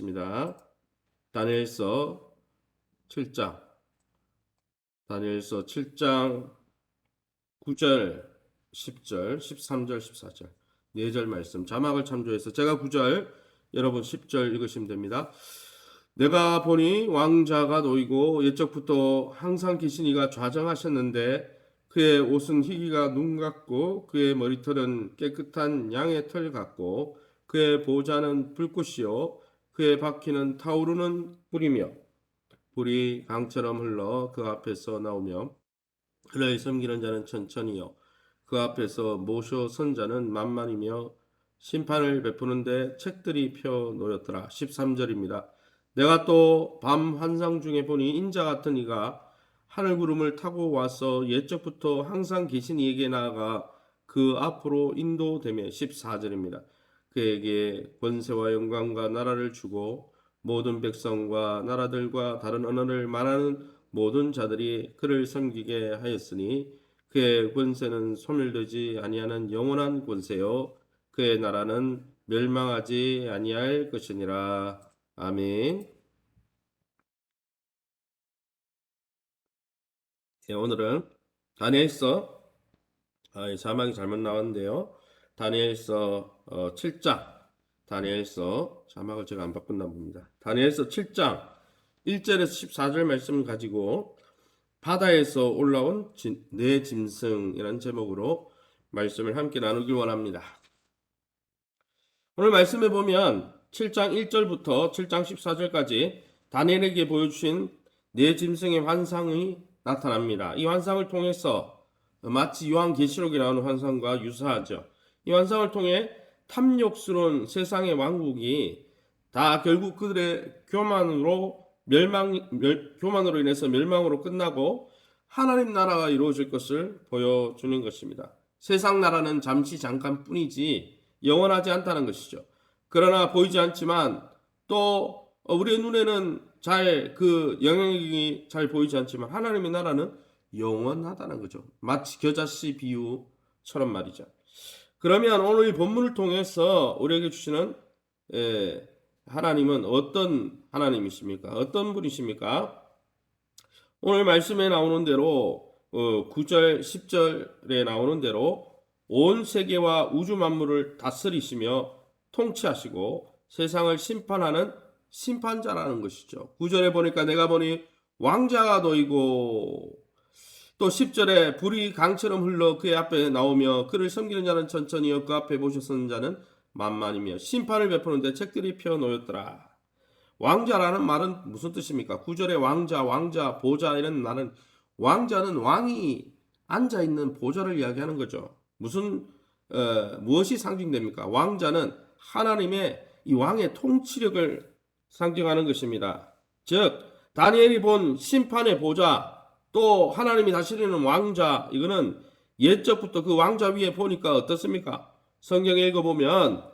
입니다. 다니엘서 7장 9절, 10절, 13절, 14절 4절 말씀 자막을 참조해서 제가 9절, 여러분 10절 읽으시면 됩니다. 내가 보니 왕자가 놓이고 옛적부터 항상 계신 이가 좌정하셨는데 그의 옷은 희기가 눈 같고 그의 머리털은 깨끗한 양의 털 같고 그의 보좌는 불꽃이요 그의 바퀴는 타오르는 불이며 불이 강처럼 흘러 그 앞에서 나오며 그를 섬기는 자는 천천히요 그 앞에서 모셔 선 자는 만만이며 심판을 베푸는데 책들이 펴 놓였더라. 13절입니다. 내가 또 밤 환상 중에 보니 인자 같은 이가 하늘 구름을 타고 와서 옛적부터 항상 계신 이에게 나아가 그 앞으로 인도되며 14절입니다. 그에게 권세와 영광과 나라를 주고 모든 백성과 나라들과 다른 언어를 말하는 모든 자들이 그를 섬기게 하였으니 그의 권세는 소멸되지 아니하는 영원한 권세요 그의 나라는 멸망하지 아니할 것이니라. 아멘. 네, 오늘은 다니엘서 자막이 잘못 나왔는데요. 다니엘서 7장 다니엘서 자막을 제가 안 바꿨나 봅니다. 다니엘서 7장 1절에서 14절 말씀을 가지고 바다에서 올라온 네 짐승이라는 제목으로 말씀을 함께 나누길 원합니다. 오늘 말씀에 보면 7장 1절부터 7장 14절까지 다니엘에게 보여주신 네 짐승의 환상이 나타납니다. 이 환상을 통해서 마치 요한계시록에 나오는 환상과 유사하죠. 이 환상을 통해 탐욕스러운 세상의 왕국이 다 결국 그들의 교만으로 인해서 멸망으로 끝나고 하나님 나라가 이루어질 것을 보여주는 것입니다. 세상 나라는 잠깐 뿐이지 영원하지 않다는 것이죠. 그러나 보이지 않지만 또 우리의 눈에는 그 영향력이 잘 보이지 않지만 하나님의 나라는 영원하다는 거죠. 마치 겨자씨 비유처럼 말이죠. 그러면 오늘 이 본문을 통해서 우리에게 주시는 하나님은 어떤 하나님이십니까? 어떤 분이십니까? 오늘 말씀에 나오는 대로 9절, 10절에 나오는 대로 온 세계와 우주 만물을 다스리시며 통치하시고 세상을 심판하는 심판자라는 것이죠. 9절에 보니까 내가 보니 왕자가 놓이고 또 10절에 불이 강처럼 흘러 그의 앞에 나오며 그를 섬기는 자는 천천히요 그 앞에 모셔서는 자는 만만이며 심판을 베푸는데 책들이 펴 놓였더라. 왕자라는 말은 무슨 뜻입니까? 9절에 왕자, 보좌 이런 말은 왕자는 왕이 앉아있는 보좌를 이야기하는 거죠. 무엇이 상징됩니까? 왕자는 하나님의 이 왕의 통치력을 상징하는 것입니다. 즉 다니엘이 본 심판의 보좌 또 하나님이 다스리는 왕자 이거는 옛적부터 그 왕자 위에 보니까 어떻습니까? 성경에 읽어보면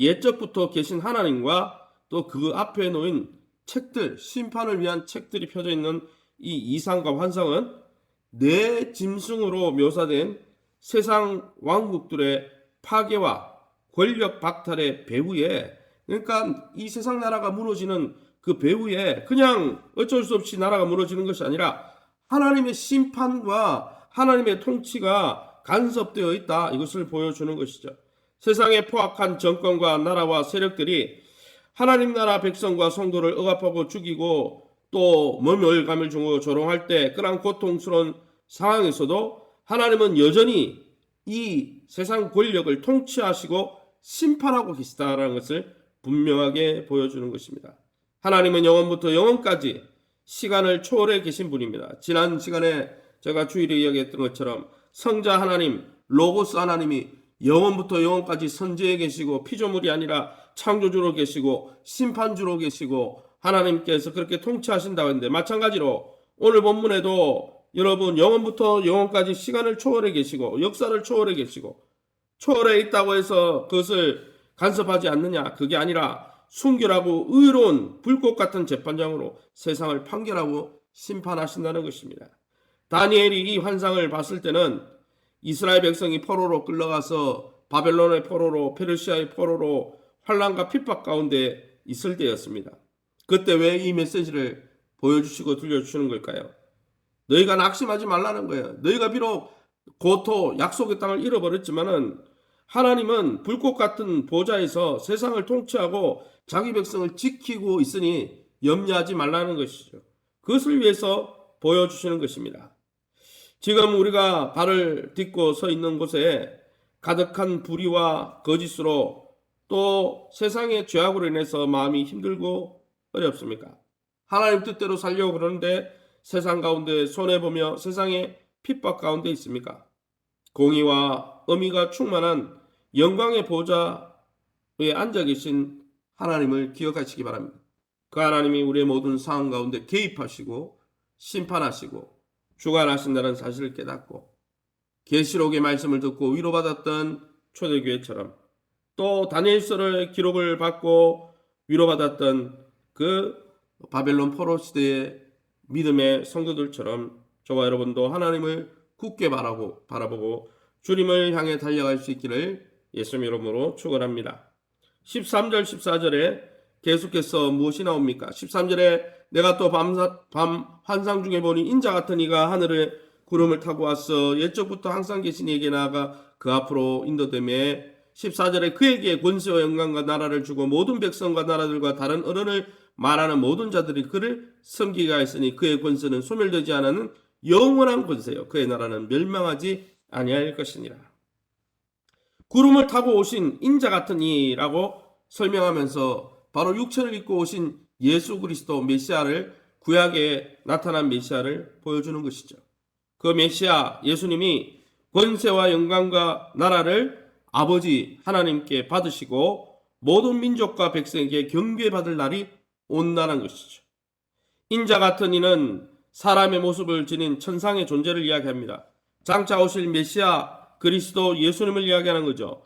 옛적부터 계신 하나님과 또 그 앞에 놓인 책들, 심판을 위한 책들이 펴져 있는 이 이상과 환상은 네 짐승으로 묘사된 세상 왕국들의 파괴와 권력 박탈의 배후에, 그러니까 이 세상 나라가 무너지는 그 배후에 그냥 어쩔 수 없이 나라가 무너지는 것이 아니라 하나님의 심판과 하나님의 통치가 간섭되어 있다, 이것을 보여주는 것이죠. 세상의 포악한 정권과 나라와 세력들이 하나님 나라 백성과 성도를 억압하고 죽이고 또 모멸감을 주고 조롱할 때 그런 고통스러운 상황에서도 하나님은 여전히 이 세상 권력을 통치하시고 심판하고 계시다라는 것을 분명하게 보여주는 것입니다. 하나님은 영원부터 영원까지 시간을 초월해 계신 분입니다. 지난 시간에 제가 주일에 이야기했던 것처럼 성자 하나님, 로고스 하나님이 영원부터 영원까지 선지에 계시고 피조물이 아니라 창조주로 계시고 심판주로 계시고 하나님께서 그렇게 통치하신다고 했는데, 마찬가지로 오늘 본문에도 여러분 영원부터 영원까지 시간을 초월해 계시고 역사를 초월해 계시고 초월해 있다고 해서 그것을 간섭하지 않느냐, 그게 아니라 순결하고 의로운 불꽃 같은 재판장으로 세상을 판결하고 심판하신다는 것입니다. 다니엘이 이 환상을 봤을 때는 이스라엘 백성이 포로로 끌려가서 바벨론의 포로로, 페르시아의 포로로 환난과 핍박 가운데 있을 때였습니다. 그때 왜 이 메시지를 보여주시고 들려주시는 걸까요? 너희가 낙심하지 말라는 거예요. 너희가 비록 고토 약속의 땅을 잃어버렸지만은 하나님은 불꽃 같은 보좌에서 세상을 통치하고 자기 백성을 지키고 있으니 염려하지 말라는 것이죠. 그것을 위해서 보여주시는 것입니다. 지금 우리가 발을 딛고 서 있는 곳에 가득한 불의와 거짓으로 또 세상의 죄악으로 인해서 마음이 힘들고 어렵습니까? 하나님 뜻대로 살려고 그러는데 세상 가운데 손해보며 세상의 핍박 가운데 있습니까? 공의와 의미가 충만한 영광의 보좌에 앉아 계신 하나님을 기억하시기 바랍니다. 그 하나님이 우리의 모든 상황 가운데 개입하시고 심판하시고 주관하신다는 사실을 깨닫고 계시록의 말씀을 듣고 위로받았던 초대교회처럼 또 다니엘서의 기록을 받고 위로받았던 그 바벨론 포로 시대의 믿음의 성도들처럼 저와 여러분도 하나님을 굳게 바라보고 주님을 향해 달려갈 수 있기를 예수님 이름으로 축원합니다. 13절 14절에 계속해서 무엇이 나옵니까? 13절에 내가 또 밤 환상 중에 보니 인자 같은 이가 하늘에 구름을 타고 왔어 옛적부터 항상 계신 이에게 나아가 그 앞으로 인도되매 14절에 그에게 권세와 영광과 나라를 주고 모든 백성과 나라들과 다른 언어를 말하는 모든 자들이 그를 섬기게 하였으니 그의 권세는 소멸되지 않는 영원한 권세요 그의 나라는 멸망하지 아니할 것이니라. 구름을 타고 오신 인자 같은 이라고 설명하면서 바로 육체를 입고 오신 예수 그리스도 메시아를 구약에 나타난 메시아를 보여주는 것이죠. 그 메시아 예수님이 권세와 영광과 나라를 아버지 하나님께 받으시고 모든 민족과 백성에게 경배받을 날이 온다는 것이죠. 인자 같은 이는 사람의 모습을 지닌 천상의 존재를 이야기합니다. 장차 오실 메시아 그리스도 예수님을 이야기하는 거죠.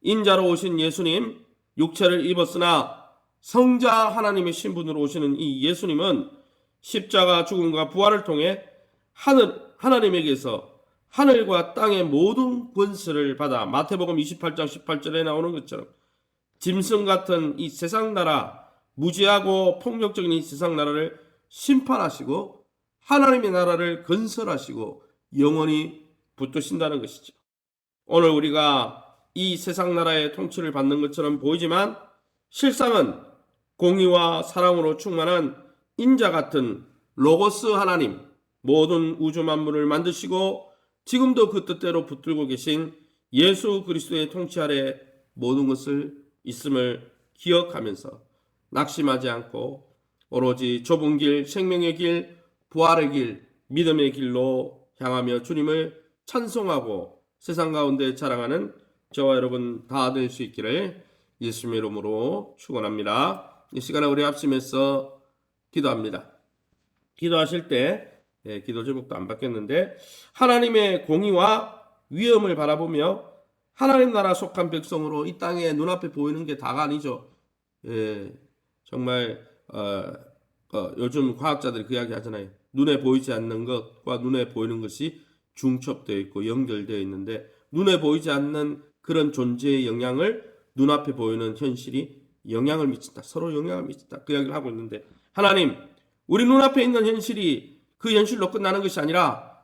인자로 오신 예수님, 육체를 입었으나 성자 하나님의 신분으로 오시는 이 예수님은 십자가 죽음과 부활을 통해 하나님에게서 하늘과 땅의 모든 권세를 받아 마태복음 28장 18절에 나오는 것처럼 짐승 같은 이 세상 나라, 무지하고 폭력적인 이 세상 나라를 심판하시고 하나님의 나라를 건설하시고 영원히 붙드신다는 것이죠. 오늘 우리가 이 세상 나라의 통치를 받는 것처럼 보이지만 실상은 공의와 사랑으로 충만한 인자 같은 로고스 하나님, 모든 우주 만물을 만드시고 지금도 그 뜻대로 붙들고 계신 예수 그리스도의 통치 아래 모든 것을 있음을 기억하면서 낙심하지 않고 오로지 좁은 길, 생명의 길, 부활의 길, 믿음의 길로 향하며 주님을 찬송하고 세상 가운데 자랑하는 저와 여러분 다 될 수 있기를 예수님의 이름으로 축원합니다. 이 시간에 우리 합심해서 기도합니다. 기도하실 때 기도 제목도 안 바뀌었는데 하나님의 공의와 위엄을 바라보며 하나님 나라 속한 백성으로 이 땅에 눈앞에 보이는 게 다가 아니죠. 정말 요즘 과학자들이 그 이야기 하잖아요. 눈에 보이지 않는 것과 눈에 보이는 것이 중첩되어 있고 연결되어 있는데 눈에 보이지 않는 그런 존재의 영향을 눈앞에 보이는 현실이 영향을 미친다. 서로 영향을 미친다. 그 이야기를 하고 있는데 하나님, 우리 눈앞에 있는 현실이 그 현실로 끝나는 것이 아니라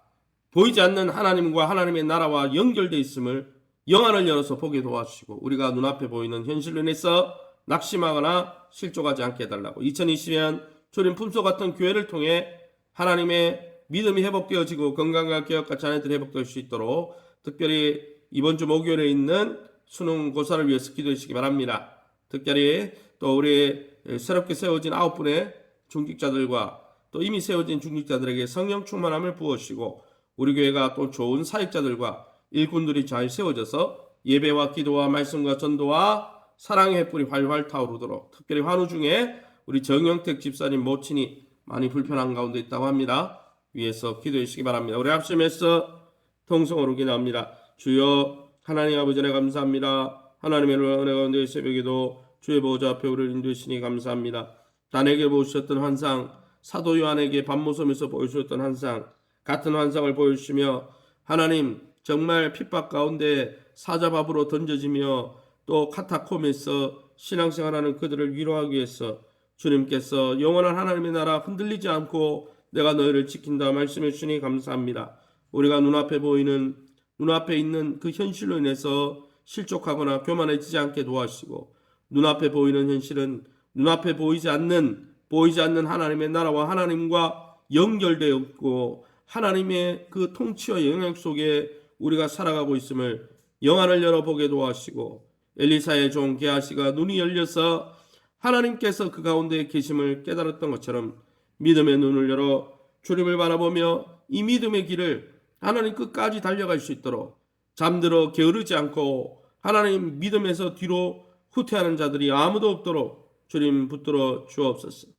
보이지 않는 하나님과 하나님의 나라와 연결되어 있음을 영안을 열어서 보게 도와주시고 우리가 눈앞에 보이는 현실로 인해서 낙심하거나 실족하지 않게 해달라고 2020년 주님 품소 같은 교회를 통해 하나님의 믿음이 회복되어지고 건강과 개혁과 자녀들이 회복될 수 있도록 특별히 이번 주 목요일에 있는 수능 고사를 위해서 기도해 주시기 바랍니다. 특별히 또 우리 새롭게 세워진 9분의 중직자들과 또 이미 세워진 중직자들에게 성령 충만함을 부어주시고 우리 교회가 또 좋은 사역자들과 일꾼들이 잘 세워져서 예배와 기도와 말씀과 전도와 사랑의 횃불이 활활 타오르도록 특별히 환우 중에 우리 정영택 집사님 모친이 많이 불편한 가운데 있다고 합니다. 위에서 기도해 주시기 바랍니다. 우리 합심해서 통성으로 기도합니다. 주여 하나님 아버지 은혜 감사합니다. 하나님의 은혜 가운데 새벽에도 주의 보좌 앞에 우리를 인도하시니 감사합니다. 단에게 보여주셨던 환상, 사도 요한에게 밤모섬에서 보여주셨던 환상, 같은 환상을 보여주시며 하나님 정말 핍박 가운데 사자밥으로 던져지며 또 카타콤에서 신앙생활하는 그들을 위로하기 위해서 주님께서 영원한 하나님의 나라 흔들리지 않고 내가 너희를 지킨다 말씀해 주시니 감사합니다. 우리가 눈앞에 있는 그 현실로 인해서 실족하거나 교만해지지 않게 도와주시고, 눈앞에 보이는 현실은 눈앞에 보이지 않는 하나님의 나라와 하나님과 연결되어 있고 하나님의 그 통치와 영향 속에 우리가 살아가고 있음을 영안을 열어보게 도와주시고, 엘리사의 종 게하시가 눈이 열려서 하나님께서 그 가운데 계심을 깨달았던 것처럼 믿음의 눈을 열어 주님을 바라보며 이 믿음의 길을 하나님 끝까지 달려갈 수 있도록, 잠들어 게으르지 않고 하나님 믿음에서 뒤로 후퇴하는 자들이 아무도 없도록 주님 붙들어 주옵소서.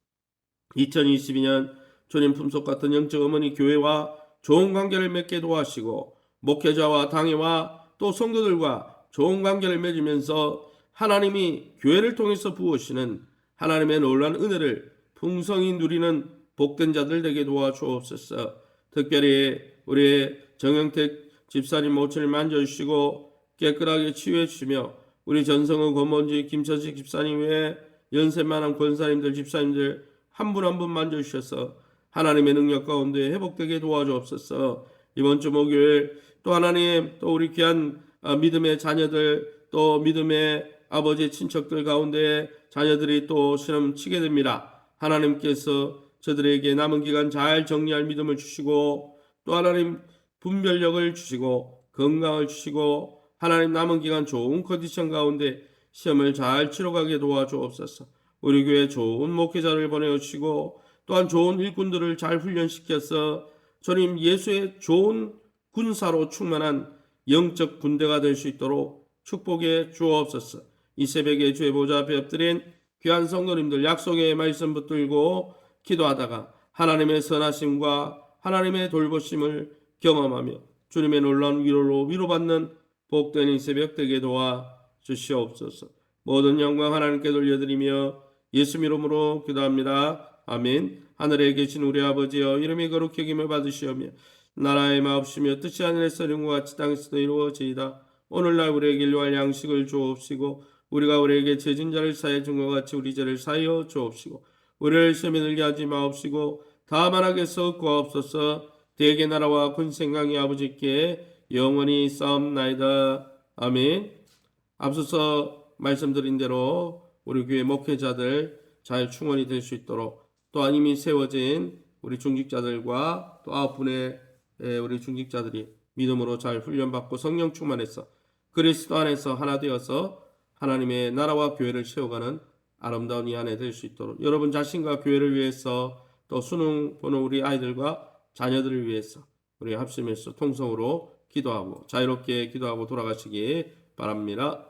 2022년 주님 품속 같은 영적 어머니 교회와 좋은 관계를 맺게 도와주시고, 목회자와 당회와 또 성도들과 좋은 관계를 맺으면서 하나님이 교회를 통해서 부으시는 하나님의 놀라운 은혜를 풍성히 누리는 복된 자들 되게 도와주옵소서. 특별히 우리 정영택 집사님 모친을 만져주시고 깨끗하게 치유해 주시며, 우리 전성호 권본지 김천식 집사님 외에 연세만한 권사님들 집사님들 한 분 한 분 만져주셔서 하나님의 능력 가운데 회복되게 도와주옵소서. 이번 주 목요일 또 하나님, 또 우리 귀한 믿음의 자녀들, 또 믿음의 아버지 친척들 가운데 자녀들이 또 시험 치게 됩니다. 하나님께서 저들에게 남은 기간 잘 정리할 믿음을 주시고, 또 하나님 분별력을 주시고 건강을 주시고, 하나님 남은 기간 좋은 컨디션 가운데 시험을 잘 치러가게 도와주옵소서. 우리 교회 좋은 목회자를 보내주시고 또한 좋은 일꾼들을 잘 훈련시켜서 주님 예수의 좋은 군사로 충만한 영적 군대가 될 수 있도록 축복해 주옵소서. 이 새벽에 주의 보좌 앞에 엎드린 귀한 성도님들 약속의 말씀 붙들고 기도하다가 하나님의 선하심과 하나님의 돌보심을 경험하며 주님의 놀라운 위로로 위로받는 복된 이 새벽 되게 도와 주시옵소서. 모든 영광 하나님께 돌려드리며 예수 이름으로 기도합니다. 아멘. 하늘에 계신 우리 아버지여, 이름이 거룩히 여김을 받으시오며 나라의 마옵시며 뜻이 하늘에서 이룬과 같이 땅에서도 이루어지이다. 오늘날 우리에게 일용할 양식을 주옵시고, 우리가 우리에게 죄진 자를 사하여 준 것 같이 우리 죄를 사하여 주옵시고, 우리를 시험에 들게 하지 마옵시고 다만 악에서 구하옵소서. 대개 나라와 권생강의 아버지께 영원히 싸움나이다. 아멘. 앞서서 말씀드린 대로 우리 교회 목회자들 잘 충원이 될 수 있도록, 또한 이미 세워진 우리 중직자들과 또 9분의 우리 중직자들이 믿음으로 잘 훈련받고 성령 충만해서 그리스도 안에서 하나 되어서 하나님의 나라와 교회를 세워가는 아름다운 이 안에 될 수 있도록, 여러분 자신과 교회를 위해서 또 수능 보는 우리 아이들과 자녀들을 위해서 우리 합심해서 통성으로 기도하고 자유롭게 기도하고 돌아가시기 바랍니다.